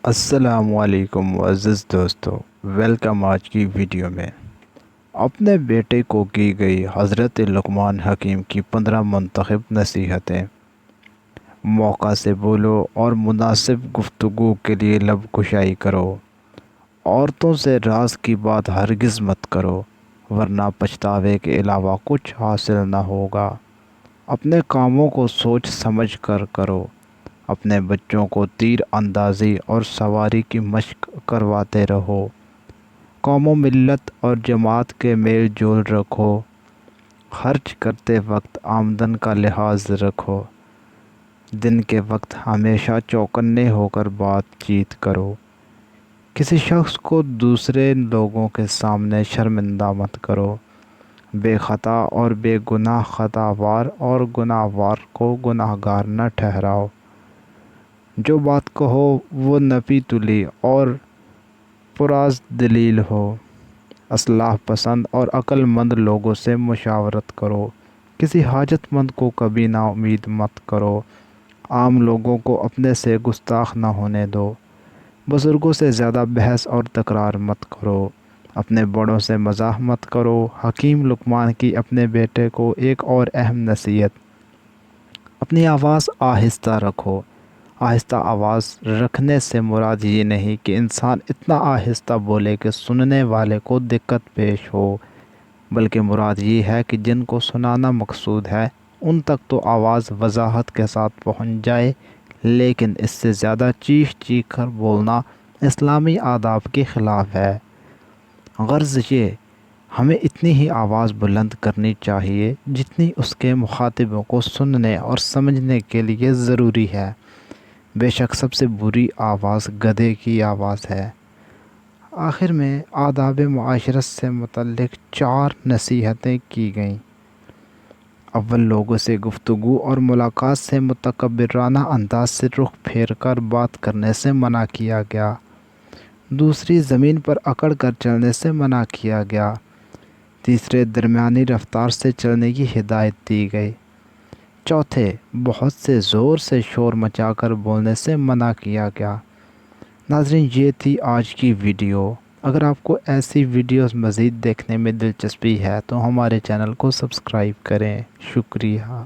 السلام علیکم معزز دوستو، ویلکم آج کی ویڈیو میں۔ اپنے بیٹے کو کی گئی حضرت لقمان حکیم کی 15 منتخب نصیحتیں۔ موقع سے بولو اور مناسب گفتگو کے لیے لب کشائی کرو۔ عورتوں سے راز کی بات ہرگز مت کرو، ورنہ پچھتاوے کے علاوہ کچھ حاصل نہ ہوگا۔ اپنے کاموں کو سوچ سمجھ کر کرو۔ اپنے بچوں کو تیر اندازی اور سواری کی مشق کرواتے رہو۔ قوم و ملت اور جماعت کے میل جول رکھو۔ خرچ کرتے وقت آمدن کا لحاظ رکھو۔ دن کے وقت ہمیشہ چوکنے ہو کر بات چیت کرو۔ کسی شخص کو دوسرے لوگوں کے سامنے شرمندہ مت کرو۔ بے خطا اور بے گناہ خطا وار اور گناہ وار کو گناہ گار نہ ٹھہراؤ۔ جو بات کہو وہ نفی تلی اور پراز دلیل ہو۔ اصلاح پسند اور عقل مند لوگوں سے مشاورت کرو۔ کسی حاجت مند کو کبھی نا امید مت کرو۔ عام لوگوں کو اپنے سے گستاخ نہ ہونے دو۔ بزرگوں سے زیادہ بحث اور تکرار مت کرو۔ اپنے بڑوں سے مزاح مت کرو۔ حکیم لقمان کی اپنے بیٹے کو ایک اور اہم نصیحت: اپنی آواز آہستہ رکھو۔ آہستہ آواز رکھنے سے مراد یہ نہیں کہ انسان اتنا آہستہ بولے کہ سننے والے کو دقت پیش ہو، بلکہ مراد یہ ہے کہ جن کو سنانا مقصود ہے ان تک تو آواز وضاحت کے ساتھ پہنچ جائے، لیکن اس سے زیادہ چیخ چیخ کر بولنا اسلامی آداب کے خلاف ہے۔ غرض یہ، ہمیں اتنی ہی آواز بلند کرنی چاہیے جتنی اس کے مخاطبوں کو سننے اور سمجھنے کے لیے ضروری ہے۔ بے شک سب سے بری آواز گدھے کی آواز ہے۔ آخر میں آداب معاشرت سے متعلق 4 نصیحتیں کی گئیں۔ اول، لوگوں سے گفتگو اور ملاقات سے متکبرانہ انداز سے رخ پھیر کر بات کرنے سے منع کیا گیا۔ دوسری، زمین پر اکڑ کر چلنے سے منع کیا گیا۔ تیسرے، درمیانی رفتار سے چلنے کی ہدایت دی گئی۔ چوتھے، بہت سے زور سے شور مچا کر بولنے سے منع کیا گیا۔ ناظرین، یہ تھی آج کی ویڈیو۔ اگر آپ کو ایسی ویڈیوز مزید دیکھنے میں دلچسپی ہے تو ہمارے چینل کو سبسکرائب کریں۔ شکریہ۔